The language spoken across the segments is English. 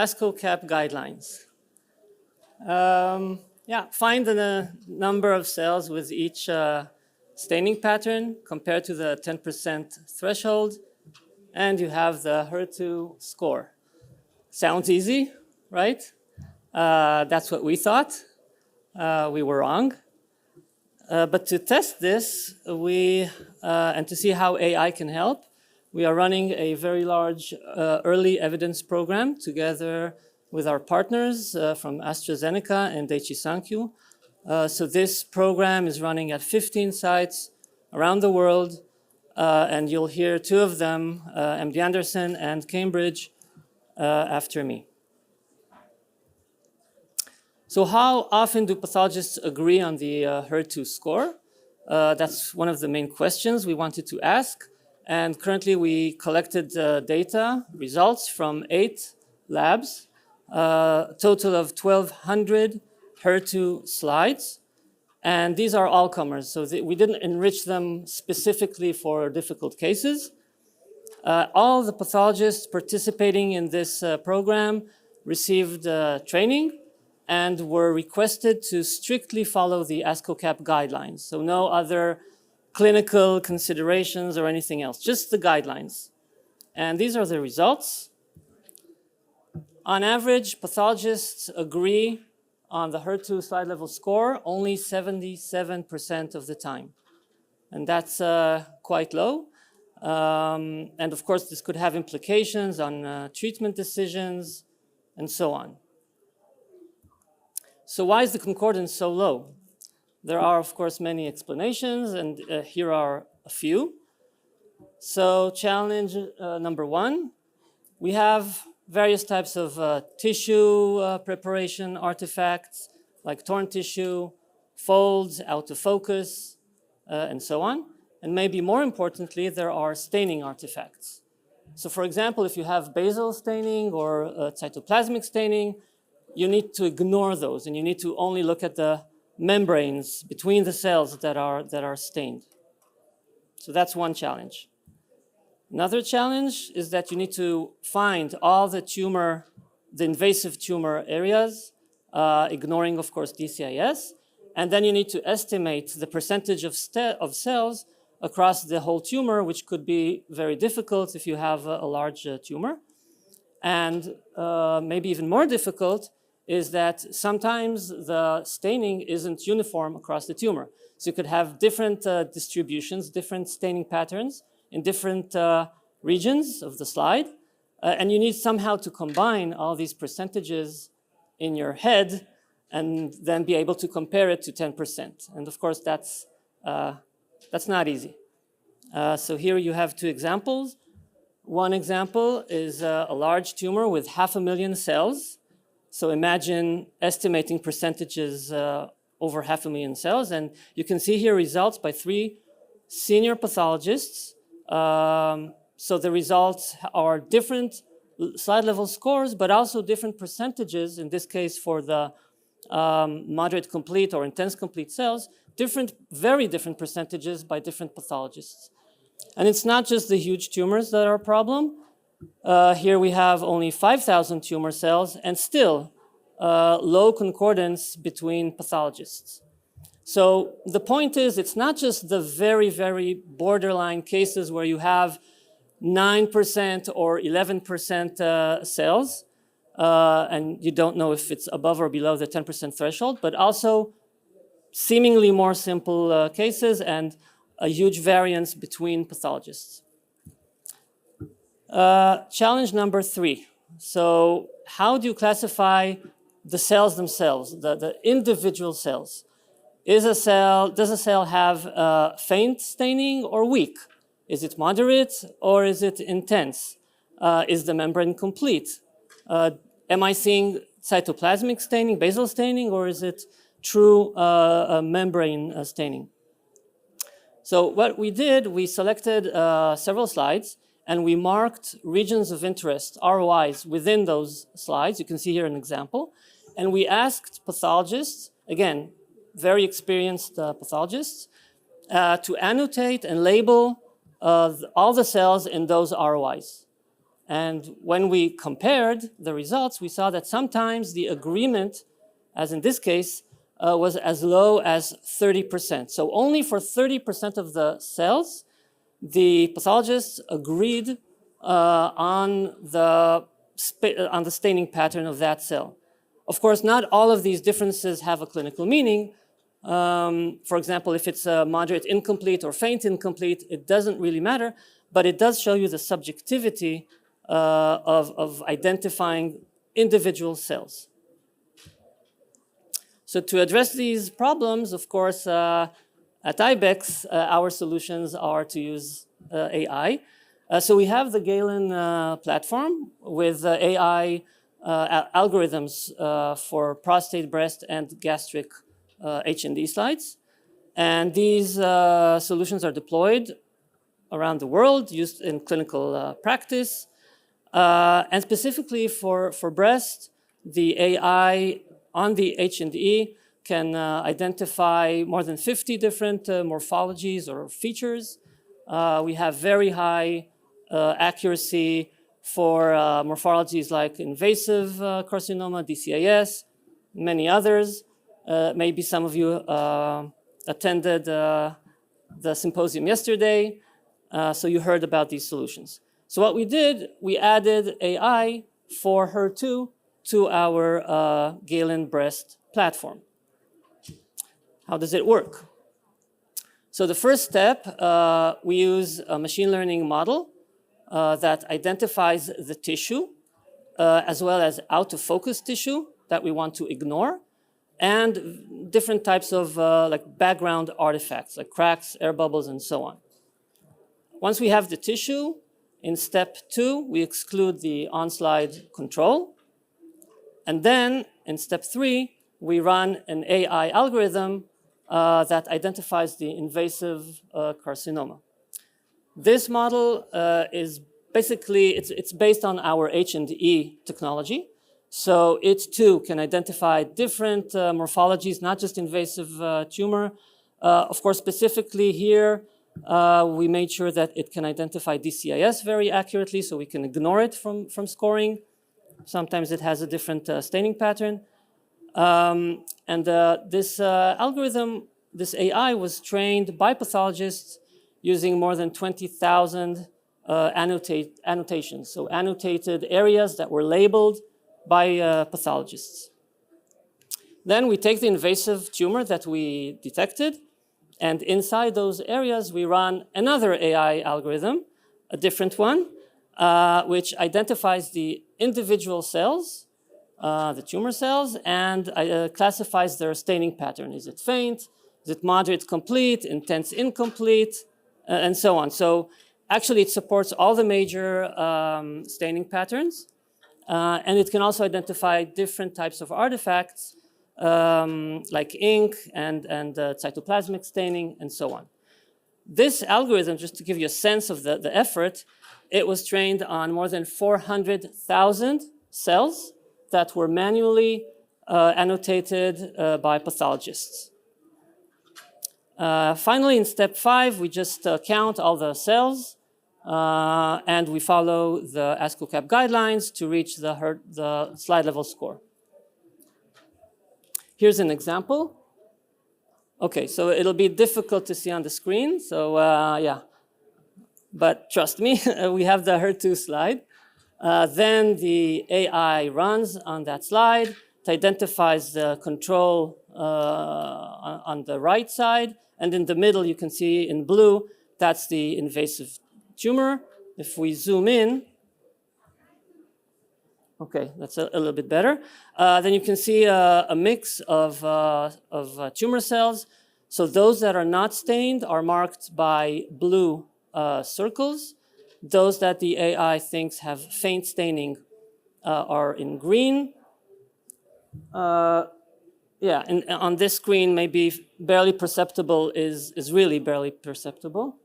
ASCO-CAP guidelines. Find the number of cells with each staining pattern compared to the 10% threshold, and you have the HER2 score. Sounds easy, right? That's what we thought. We were wrong. But to test this, and to see how AI can help, we are running a very large early evidence program together with our partners from AstraZeneca and Daiichi Sankyo. So this program is running at 15 sites around the world, and you'll hear two of them, MD Anderson and Cambridge, after me. So how often do pathologists agree on the HER2 score? That's one of the main questions we wanted to ask. And currently we collected data, results from 8 labs, a total of 1,200 HER2 slides. And these are all comers, so we didn't enrich them specifically for difficult cases. All the pathologists participating in this program received training and were requested to strictly follow the ASCO-CAP guidelines. So no other clinical considerations or anything else, just the guidelines. And these are the results. On average, pathologists agree on the HER2 slide level score only 77% of the time. And that's quite low. And of course, this could have implications on treatment decisions and so on. So why is the concordance so low? There are, of course, many explanations, and here are a few. So challenge number 1, we have various types of tissue preparation artifacts, like torn tissue, folds, out of focus, and so on. And maybe more importantly, there are staining artifacts. So for example, if you have basal staining or cytoplasmic staining, you need to ignore those, and you need to only look at the membranes between the cells that are stained. So that's one challenge. Another challenge is that you need to find all the invasive tumor areas, ignoring, of course, DCIS, and then you need to estimate the percentage of cells across the whole tumor, which could be very difficult if you have a large tumor. And maybe even more difficult is that sometimes the staining isn't uniform across the tumor. So you could have different distributions, different staining patterns in different regions of the slide. And you need somehow to combine all these percentages in your head and then be able to compare it to 10%. And of course, that's not easy. So here you have 2 examples. One example is a large tumor with 500,000 cells. So imagine estimating percentages over 500,000 cells. And you can see here results by 3 senior pathologists. So the results are different slide level scores, but also different percentages, in this case for the moderate complete or intense complete cells, very different percentages by different pathologists. And it's not just the huge tumors that are a problem. Here we have only 5,000 tumor cells and still low concordance between pathologists. So the point is, it's not just the very, very borderline cases where you have 9% or 11% cells, and you don't know if it's above or below the 10% threshold, but also seemingly more simple cases and a huge variance between pathologists. Challenge number 3. So how do you classify the cells themselves, the individual cells? Does a cell have faint staining or weak? Is it moderate or is it intense? Is the membrane complete? Am I seeing cytoplasmic staining, basal staining, or is it true membrane staining? So what we did, we selected several slides and we marked regions of interest, ROIs, within those slides. You can see here an example. And we asked pathologists, again, very experienced pathologists, to annotate and label all the cells in those ROIs. And when we compared the results, we saw that sometimes the agreement, as in this case, was as low as 30%. So only for 30% of the cells, the pathologists agreed on the staining pattern of that cell. Of course, not all of these differences have a clinical meaning. For example, if it's a moderate incomplete or faint incomplete, it doesn't really matter, but it does show you the subjectivity of identifying individual cells. So to address these problems, of course, at Ibex, our solutions are to use AI. So we have the Galen platform with AI algorithms for prostate, breast, and gastric H&D slides. And these solutions are deployed around the world, used in clinical practice. And specifically for breast, the AI on the H&E can identify more than 50 different morphologies or features. We have very high accuracy for morphologies like invasive carcinoma, DCIS, many others. Maybe some of you attended the symposium yesterday, so you heard about these solutions. So what we did, we added AI for HER2 to our Galen breast platform. How does it work? So the first step, we use a machine learning model that identifies the tissue as well as out of focus tissue that we want to ignore, and different types of like background artifacts like cracks, air bubbles, and so on. Once we have the tissue, in step 2, we exclude the on-slide control. And then in step 3, we run an AI algorithm that identifies the invasive carcinoma. This model is basically, it's based on our H&E technology. So it too can identify different morphologies, not just invasive tumor. Of course, specifically here, we made sure that it can identify DCIS very accurately, so we can ignore it from scoring. Sometimes it has a different staining pattern. This algorithm, this AI, was trained by pathologists using more than 20,000 annotations, so annotated areas that were labeled by pathologists. Then we take the invasive tumor that we detected, and inside those areas, we run another AI algorithm, a different one, which identifies the individual cells, the tumor cells, and classifies their staining pattern. Is it faint? Is it moderate complete, intense incomplete, and so on. So actually, it supports all the major staining patterns, and it can also identify different types of artifacts, like ink and cytoplasmic staining, and so on. This algorithm, just to give you a sense of the effort, it was trained on more than 400,000 cells that were manually annotated by pathologists. Finally, in step 5, we just count all the cells, and we follow the USCAP guidelines to reach the slide level score. Here's an example. Okay, so it'll be difficult to see on the screen, so yeah. But trust me, we have the HER2 slide. Then the AI runs on that slide. It identifies the control on the right side. And in the middle, you can see in blue, that's the invasive tumor. If we zoom in, okay, that's a little bit better. Then you can see a mix of tumor cells. So those that are not stained are marked by blue circles. Those that the AI thinks have faint staining are in green. Yeah, and on this screen, maybe barely perceptible is really barely perceptible.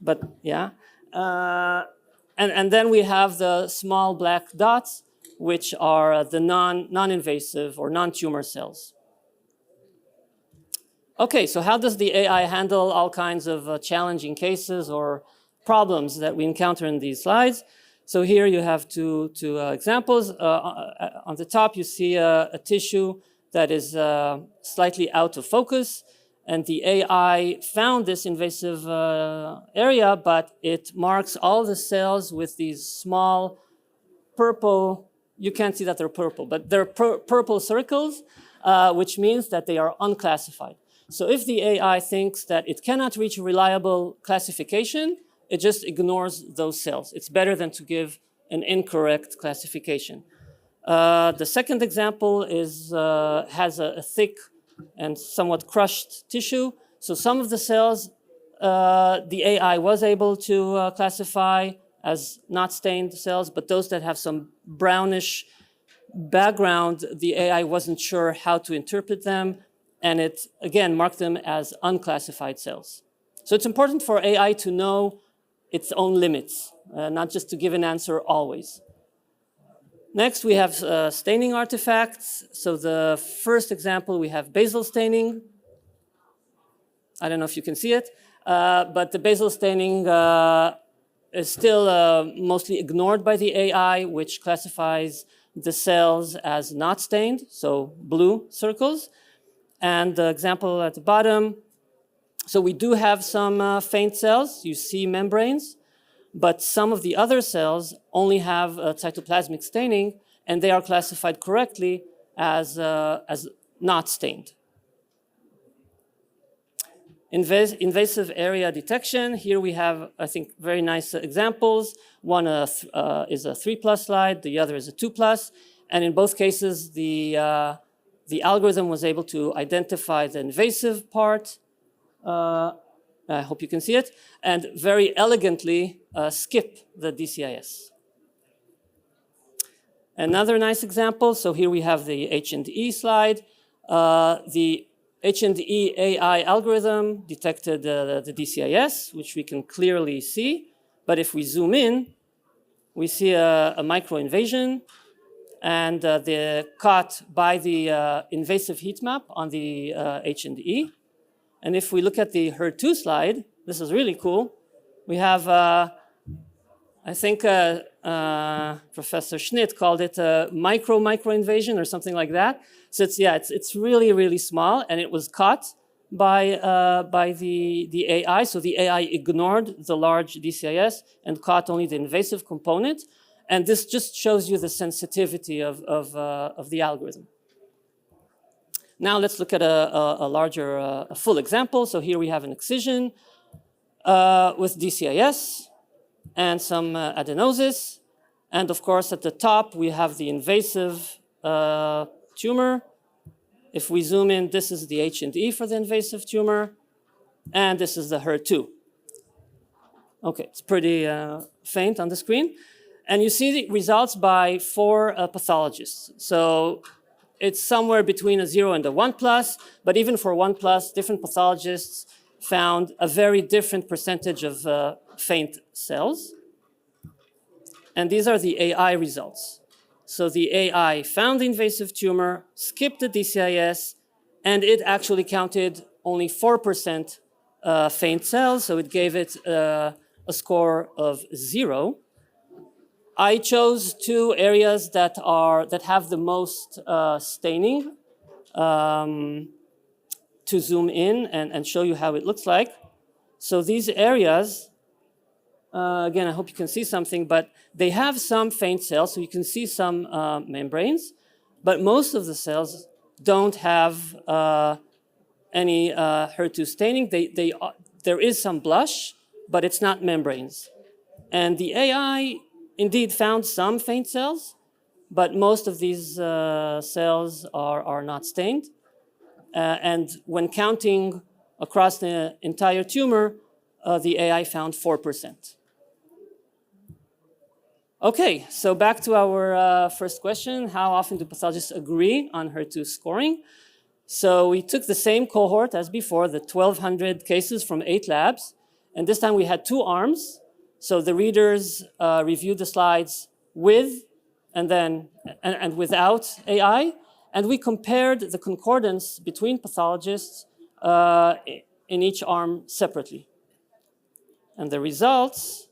But yeah. And then we have the small black dots, which are the non-invasive or non-tumor cells. Okay, so how does the AI handle all kinds of challenging cases or problems that we encounter in these slides? So here you have two examples. On the top, you see a tissue that is slightly out of focus, and the AI found this invasive area, but it marks all the cells with these small purple, you can't see that they're purple, but they're purple circles, which means that they are unclassified. So if the AI thinks that it cannot reach a reliable classification, it just ignores those cells. It's better than to give an incorrect classification. The second example is, has a thick and somewhat crushed tissue. So some of the cells, the AI was able to classify as not stained cells, but those that have some brownish background, the AI wasn't sure how to interpret them, and it, again, marked them as unclassified cells. So it's important for AI to know its own limits, not just to give an answer always. Next, we have staining artifacts. So the first example, we have basal staining. I don't know if you can see it, but the basal staining is still mostly ignored by the AI, which classifies the cells as not stained, so blue circles. And the example at the bottom, so we do have some faint cells. You see membranes, but some of the other cells only have cytoplasmic staining, and they are classified correctly as not stained. Invasive area detection. Here we have, I think, very nice examples. One is a 3+ slide, the other is a 2+. And in both cases, the algorithm was able to identify the invasive part. I hope you can see it. And very elegantly skip the DCIS. Another nice example. So here we have the H&E slide. The H&E AI algorithm detected the DCIS, which we can clearly see. But if we zoom in, we see a microinvasion, and they're caught by the invasive heat map on the H&E. And if we look at the HER2 slide, this is really cool. We have, I think Professor Schnitt called it a micro invasion or something like that. So it's really, really small, and it was caught by the AI. So the AI ignored the large DCIS and caught only the invasive component. And this just shows you the sensitivity of the algorithm. Now let's look at a larger, a full example. So here we have an excision with DCIS and some adenosis. And of course, at the top, we have the invasive tumor. If we zoom in, this is the H&E for the invasive tumor, and this is the HER2. Okay, it's pretty faint on the screen. And you see the results by 4 pathologists. So it's somewhere between a 0 and a 1+, but even for 1+, different pathologists found a very different percentage of faint cells. And these are the AI results. So the AI found the invasive tumor, skipped the DCIS, and it actually counted only 4% faint cells, so it gave it a score of 0. I chose 2 areas that have the most staining to zoom in and show you how it looks like. So these areas, again, I hope you can see something, but they have some faint cells, so you can see some membranes, but most of the cells don't have any HER2 staining. There is some blush, but it's not membranes. And the AI indeed found some faint cells, but most of these cells are not stained. And when counting across the entire tumor, the AI found 4%. Okay, so back to our first question. How often do pathologists agree on HER2 scoring? So we took the same cohort as before, the 1,200 cases from 8 labs. And this time we had 2 arms. So the readers reviewed the slides with and without AI. And we compared the concordance between pathologists in each arm separately. And the results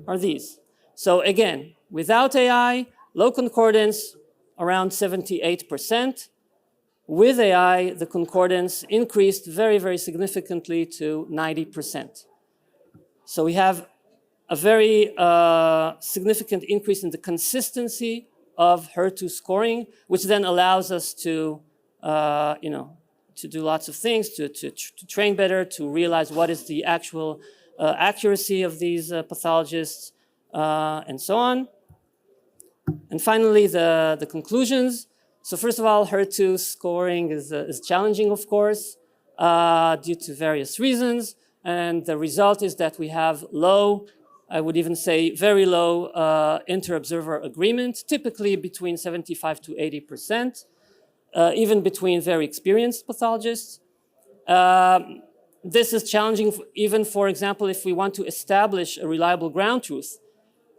are these. So again, without AI, low concordance around 78%. With AI, the concordance increased very, very significantly to 90%. So we have a very significant increase in the consistency of HER2 scoring, which then allows us to, to do lots of things, to train better, to realize what is the actual accuracy of these pathologists, and so on. And finally, the conclusions. So first of all, HER2 scoring is challenging, of course, due to various reasons. And the result is that we have low, I would even say very low inter-observer agreement, typically between 75 to 80%, even between very experienced pathologists. This is challenging even, for example, if we want to establish a reliable ground truth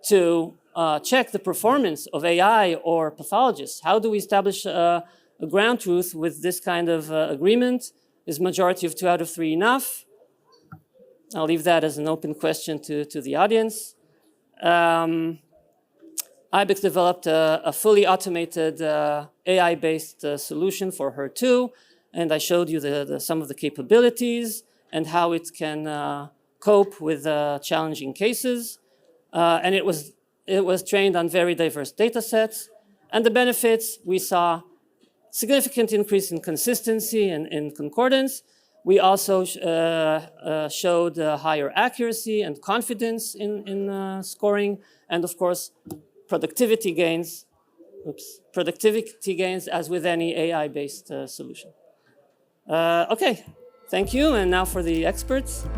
to check the performance of AI or pathologists. How do we establish a ground truth with this kind of agreement? Is majority of 2 out of 3 enough? I'll leave that as an open question to the audience. Ibex developed a fully automated AI-based solution for HER2, and I showed you some of the capabilities and how it can cope with challenging cases. And it was trained on very diverse data sets. And the benefits, we saw significant increase in consistency and in concordance. We also showed higher accuracy and confidence in scoring, and of course, productivity gains as with any AI-based solution. Okay, thank you, and now for the experts.